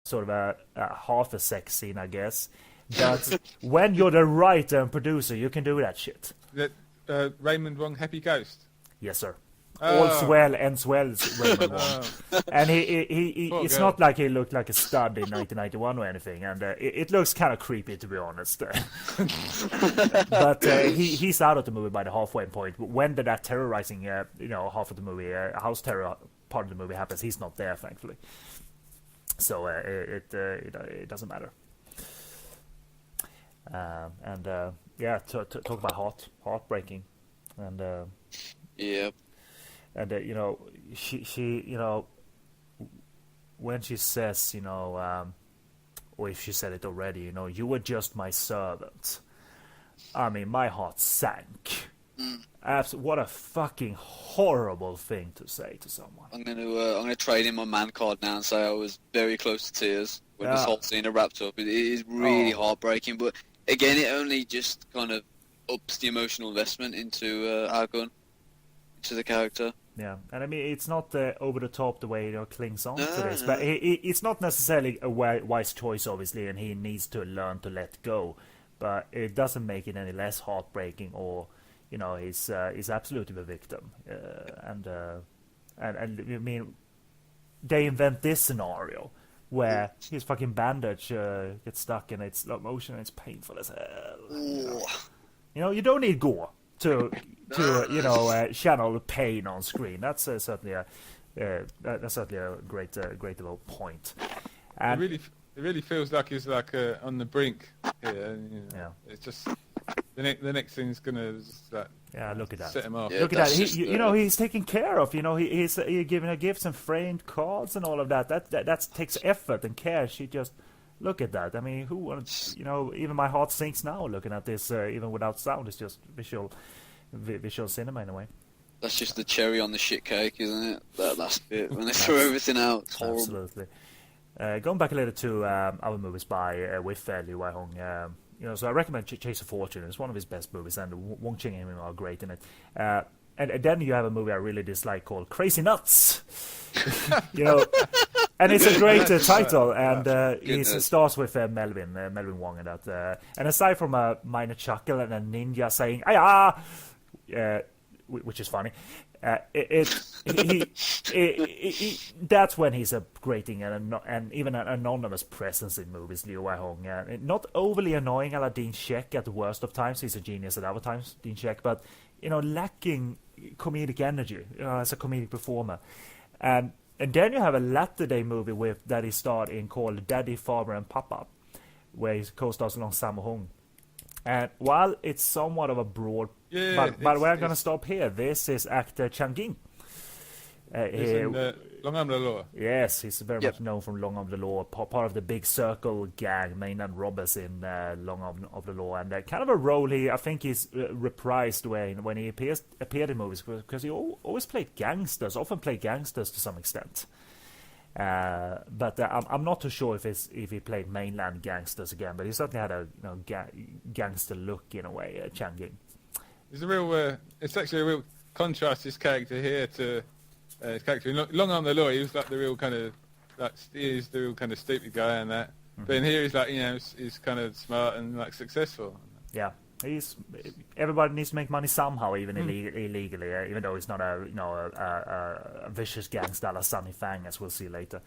sort of a half a sex scene, I guess. But when you're the writer and producer, you can do that shit. That Raymond Wong Happy Ghost. Yes, sir. Oh. All's well ends well, Raymond Wong. And he Poor it's girl. not like he looked like a stud in 1991 or anything, and it looks kind of creepy, to be honest. But he's out of the movie by the halfway point. When that terrorizing, half of the movie, house terror part of the movie happens, he's not there, thankfully. So it doesn't matter. Talk about heartbreaking, and Yep. and she when she says, or if she said it already, you were just my servant. I mean, my heart sank. What a fucking horrible thing to say to someone. I'm gonna trade in my man card now and say I was very close to tears when this whole scene wrapped up. It is really heartbreaking, but again, it only just kind of ups the emotional investment into Argon, into the character. Yeah, and I mean, it's not over the top the way clings on to this, but it's not necessarily a wise choice, obviously, and he needs to learn to let go. But it doesn't make it any less heartbreaking, or he's absolutely the victim. And I mean, they invent this scenario where his fucking bandage gets stuck and it's slow motion and it's painful as hell. You don't need gore to channel pain on screen. That's certainly a great little point. And It really feels like he's like on the brink here. Yeah. It's just the next thing's gonna just, look at that. set him off. Yeah, Look at that. that's just He's taken care of. He's giving her gifts and framed cards and all of that. That takes effort and care. She just look at that. I mean, who wants? Even my heart sinks now looking at this. Even without sound, it's just visual cinema in a way. That's just the cherry on the shit cake, isn't it? That last bit when they throw everything out. It's horrible. Absolutely. Going back a little to other movies with Liu Wai-hong. So I recommend Chase of Fortune. It's one of his best movies, and Wong Ching and him are great in it. And then you have a movie I really dislike called Crazy Nuts. And it's a great title, and it starts with Melvin Wong, and that. And aside from a minor chuckle and a ninja saying "Aya," which is funny. That's when he's upgrading and even an anonymous presence in movies, Liu Wai-hong. Not overly annoying a la Dean Sheck at the worst of times. He's a genius at other times, Dean Sheck, but lacking comedic energy as a comedic performer. And then you have a latter-day movie that he starred in called Daddy, Father and Papa, where he co-stars along Sammo Hung. And while it's somewhat of a broad, but we're going to stop here. This is actor Chang Ging. Long Arm of the Law. Yes, he's very much known from Long Arm of the Law, part of the Big Circle gang, mainland robbers in Long Arm of the Law, and kind of a role I think he's reprised when he appeared in movies, because he always played gangsters, often played gangsters to some extent. But I'm not too sure if he played mainland gangsters again, but he certainly had a gangster look in a way, Chang Ging. It's it's actually a real contrast, this character here to his character in Long Arm of the Law. He was like the real kind of he's the real kind of stupid guy and that. But in here he's like he's kind of smart and like successful. Yeah. Everybody needs to make money somehow, even illegally, even though he's not a vicious gangster like Sunny Fang, as we'll see later.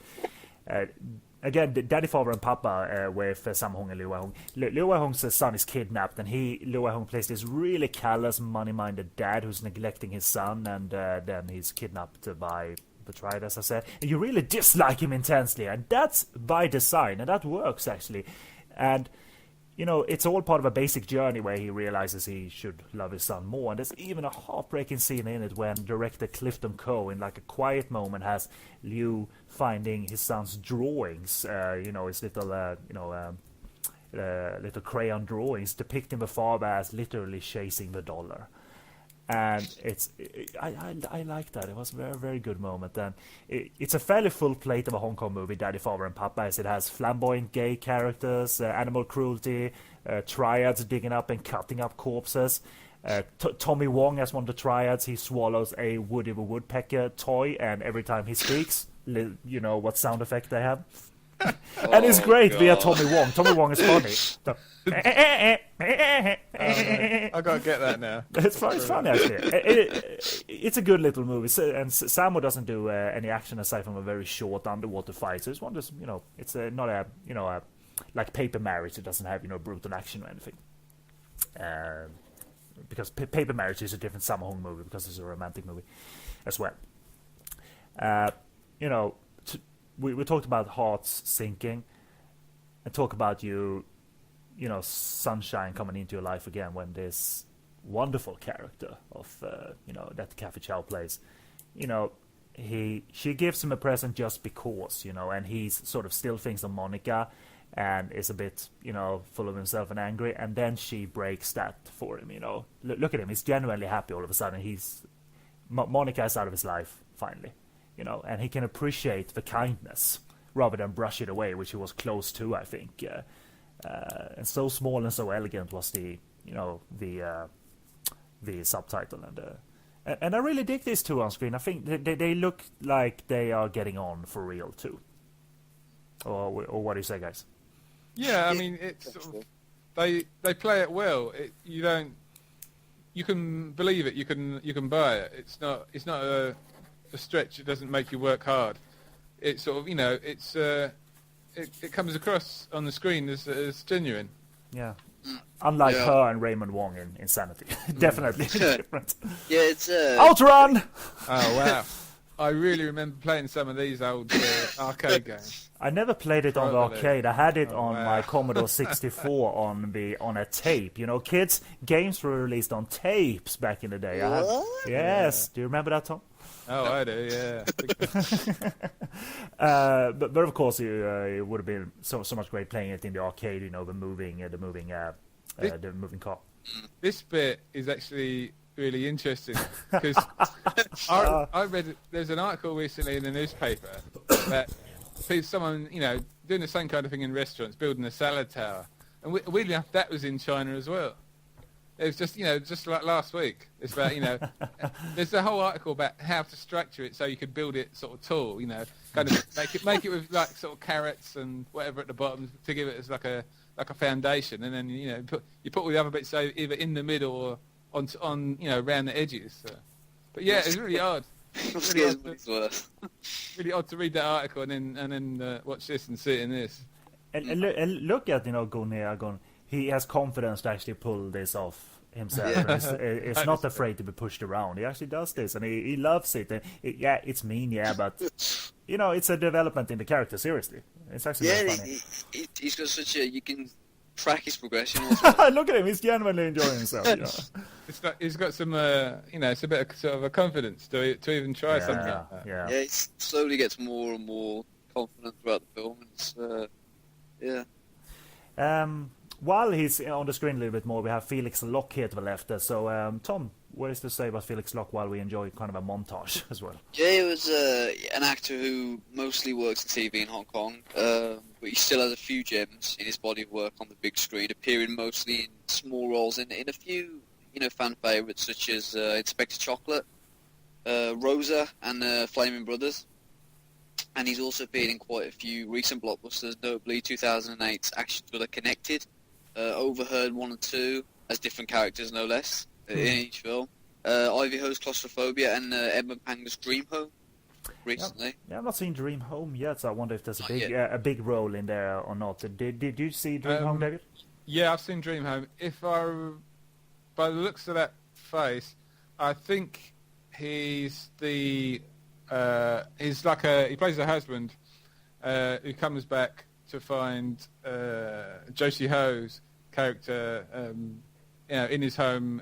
Again, Daddy, Father and Papa with Sammo Hung and Liu Wai-hong. Liu Wai-hong's son is kidnapped, and Liu Wai-hong plays this really callous, money-minded dad who's neglecting his son, and then he's kidnapped by betrayed, as I said. And you really dislike him intensely, and that's by design, and that works actually. And it's all part of a basic journey where he realizes he should love his son more. And there's even a heartbreaking scene in it when director Clifton Coe, in like a quiet moment, has Liu finding his son's drawings, his little, little crayon drawings, depicting the father as literally chasing the dollar. And I like that. It was a very, very good moment. And it's a fairly full plate of a Hong Kong movie, Daddy, Father and Papa, as it has flamboyant gay characters, animal cruelty, triads digging up and cutting up corpses. Tommy Wong as one of the triads, he swallows a Woody the Woodpecker toy, and every time he speaks, what sound effect they have? And it's great via God. Tommy Wong. Tommy Wong is funny. So, I gotta get that now. it's funny actually. It's a good little movie. So, and Samo doesn't do any action aside from a very short underwater fight. So it's one just it's not a like Paper Marriage. It doesn't have brutal action or anything. Because Paper Marriage is a different Sammo Hung movie because it's a romantic movie as well. We talked about hearts sinking, and talk about sunshine coming into your life again when this wonderful character of that Kathy Chow plays, she gives him a present just because, and he's sort of still thinks of Monica and is a bit, full of himself and angry, and then she breaks that for him, Look at him, he's genuinely happy all of a sudden. Monica is out of his life, finally, and he can appreciate the kindness rather than brush it away, which he was close to, I think. And so small and so elegant was the subtitle, and I really dig these two on screen. I think they look like they are getting on for real too. Or what do you say, guys? Yeah, I mean, it's sort of, they play it well. You can believe it. You can buy it. It's not a stretch. It doesn't make you work hard. It's sort of it comes across on the screen as genuine. Yeah. Unlike her and Raymond Wong in Insanity. Definitely different. Yeah, it's Outrun! Oh, wow. I really remember playing some of these old arcade games. I never played it on the arcade. I had it on my Commodore 64 on a tape. Kids, games were released on tapes back in the day. Yes. Do you remember that, Tom? Oh, I do, yeah. But of course, it would have been so much great playing it in the arcade. The moving car. This bit is actually really interesting because I read there's an article recently in the newspaper that someone doing the same kind of thing in restaurants, building a salad tower, and weirdly enough that was in China as well. It was just like last week. It's about there's a whole article about how to structure it so you could build it sort of tall, kind of make it with like sort of carrots and whatever at the bottom to give it as like a foundation, and then you put all the other bits either in the middle or on around the edges. So. But yeah, it's really odd. Really odd to read that article and then watch this and see it in this. And look at Gunnar. He has confidence to actually pull this off himself. Yeah. And he's not afraid to be pushed around. He actually does this, and he loves it. And it's mean, but it's a development in the character. Seriously, it's actually very funny. He's got such a you can track his progression. Also. Look at him; he's genuinely enjoying himself. He's got some, it's a bit of sort of a confidence to even try something like that. Yeah, he slowly gets more and more confident throughout the film. It's, While he's on the screen a little bit more, we have Felix Lock here to the left. So, Tom, what is to say about Felix Lock while we enjoy kind of a montage as well? Yeah, he was an actor who mostly works in TV in Hong Kong, but he still has a few gems in his body of work on the big screen, appearing mostly in small roles in a few fan favourites such as Inspector Chocolate, Rosa, and Flaming Brothers. And he's also appeared in quite a few recent blockbusters, notably 2008's Action Thriller Connected, Overheard 1 and 2 as different characters, no less, in each film. Ivy Ho's Claustrophobia and Edmund Panga's Dream Home recently. Yeah, I've not seen Dream Home yet, so I wonder if there's a big role in there or not. Did you see Dream Home, David? Yeah, I've seen Dream Home. By the looks of that face, I think he's he plays a husband who comes back to find Josie Ho's character, in his home,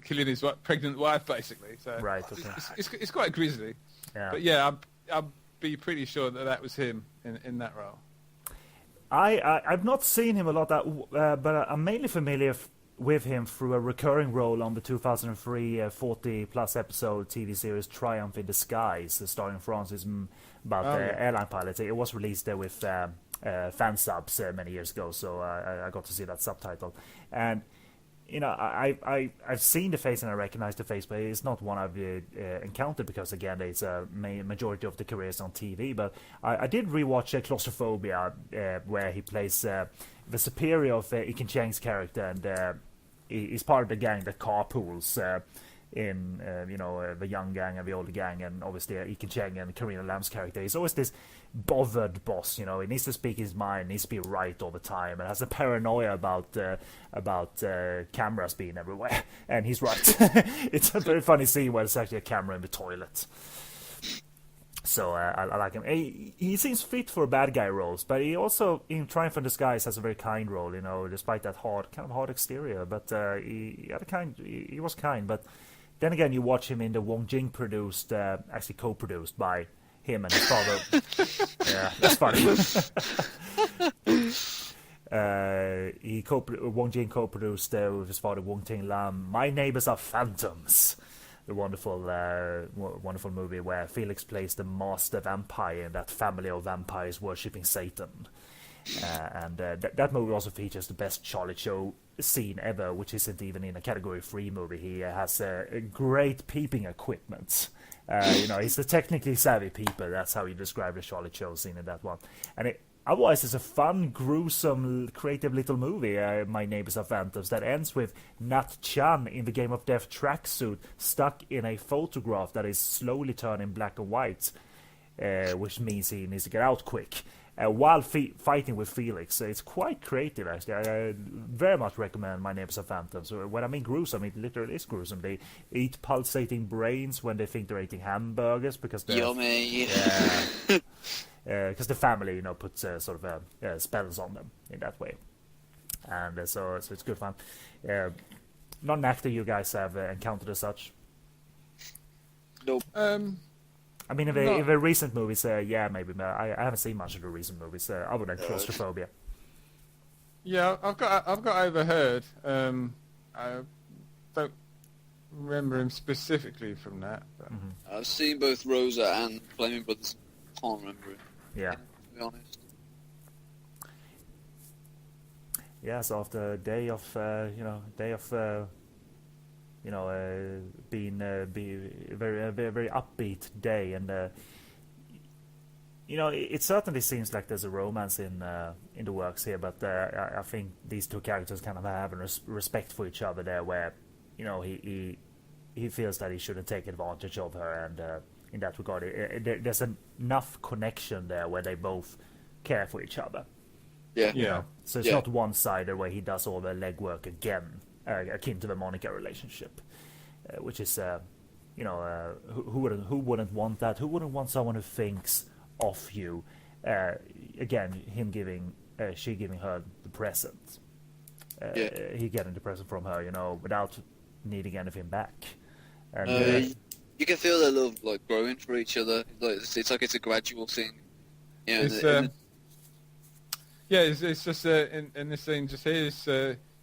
killing his pregnant wife, basically. So right, okay. It's quite grisly. Yeah. But yeah, I'll be pretty sure that was him in that role. I've not seen him a lot, but I'm mainly familiar with him through a recurring role on the 2003 40-plus episode TV series Triumph in the Skies, starring Francis about airline pilots. It was released there with fan subs many years ago, so I got to see that subtitle. And I've seen the face and I recognize the face, but it's not one I've encountered because again, it's a majority of the careers on TV. But I did rewatch Claustrophobia, where he plays the superior of Ikin Cheng's character, and he's part of the gang that carpools in the young gang and the older gang, and obviously Ikin Cheng and Karina Lamb's character. He's always this bothered boss, he needs to speak his mind, needs to be right all the time, and has a paranoia about cameras being everywhere, and he's right. It's a very funny scene where there's actually a camera in the toilet. So I like him. He seems fit for bad guy roles, but he also in Triumph in Disguise has a very kind role, despite that hard exterior. But he was kind. But then again, you watch him in the Wong Jing produced, actually co-produced by him and his father. Yeah, that's funny. Wong Jing co-produced with his father Wong Ting Lam, My Neighbors Are Phantoms, the wonderful movie where Felix plays the master vampire in that family of vampires worshipping Satan. And that movie also features the best Charlie Show scene ever, which isn't even in a Category 3 movie. He has great peeping equipment. He's a technically savvy peeper. That's how you describe the Charlie Show scene in that one. And otherwise, it's a fun, gruesome, creative little movie, My Neighbors Are Phantoms, that ends with Nat Chan in the Game of Death tracksuit stuck in a photograph that is slowly turning black and white, which means he needs to get out quick, while fighting with Felix. So it's quite creative, actually. I very much recommend My Neighbors Are Phantoms. When I mean gruesome, it literally is gruesome. They eat pulsating brains when they think they're eating hamburgers because they're... Yummy! Yeah. Because the family, puts spells on them in that way, and so it's good fun. Not an actor you guys have encountered as such. Nope. I mean, in the recent movies, maybe. But I haven't seen much of the recent movies other than Claustrophobia. Yeah, I've got Overheard. I don't remember him specifically from that. But. Mm-hmm. I've seen both Rosa and Flaming Brothers. Can't remember it. Yeah. To be honest. Yeah, so after a day of being very upbeat day, and it certainly seems like there's a romance in the works here, but I think these two characters kind of have a respect for each other there, where he feels that he shouldn't take advantage of her, and in that regard, there's enough connection there where they both care for each other. Yeah. So it's not one-sided where he does all the legwork again, akin to the Monica relationship, which is, who wouldn't want that? Who wouldn't want someone who thinks of you? Again, she giving her the present. He getting the present from her, without needing anything back. And you can feel their love growing for each other. It's like it's a gradual thing. It's just in this scene just here,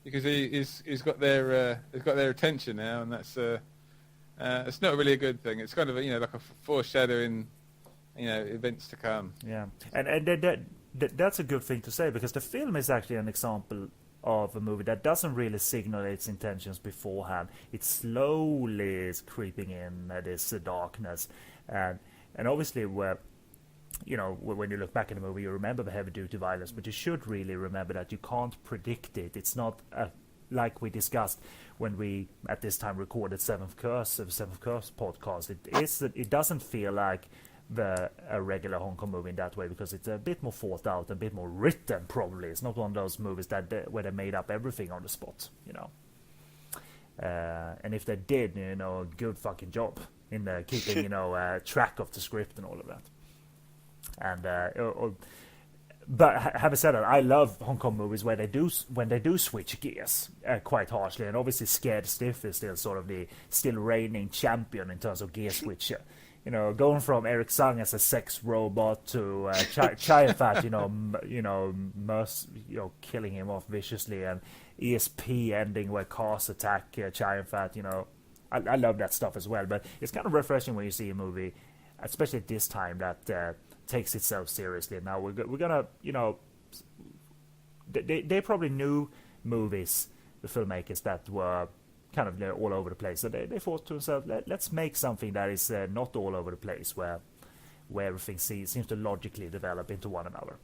because he's got their attention now, and that's it's not really a good thing. It's kind of like a foreshadowing, events to come. Yeah, and that's a good thing to say, because the film is actually an example of a movie that doesn't really signal its intentions beforehand. It slowly is creeping in this darkness, and obviously when you look back at the movie, you remember the heavy-duty violence, but you should really remember that you can't predict it. It's not like we discussed when we at this time recorded Seventh Curse podcast. It doesn't feel like a regular Hong Kong movie in that way, because it's a bit more thought out, a bit more written. Probably it's not one of those movies where they made up everything on the spot, and if they did, a good fucking job in keeping track of the script and all of that. And but having said that, I love Hong Kong movies when they do switch gears quite harshly, and obviously Scared Stiff is still sort of the reigning champion in terms of gear switcher. Going from Eric Tsang as a sex robot to Chai Fat, killing him off viciously, and ESP ending where cars attack Chai Fat. I love that stuff as well. But it's kind of refreshing when you see a movie, especially at this time, that takes itself seriously. Now we're gonna, they probably knew movies the filmmakers that were kind of all over the place. So they thought to themselves, let's make something that is not all over the place, where everything seems to logically develop into one another.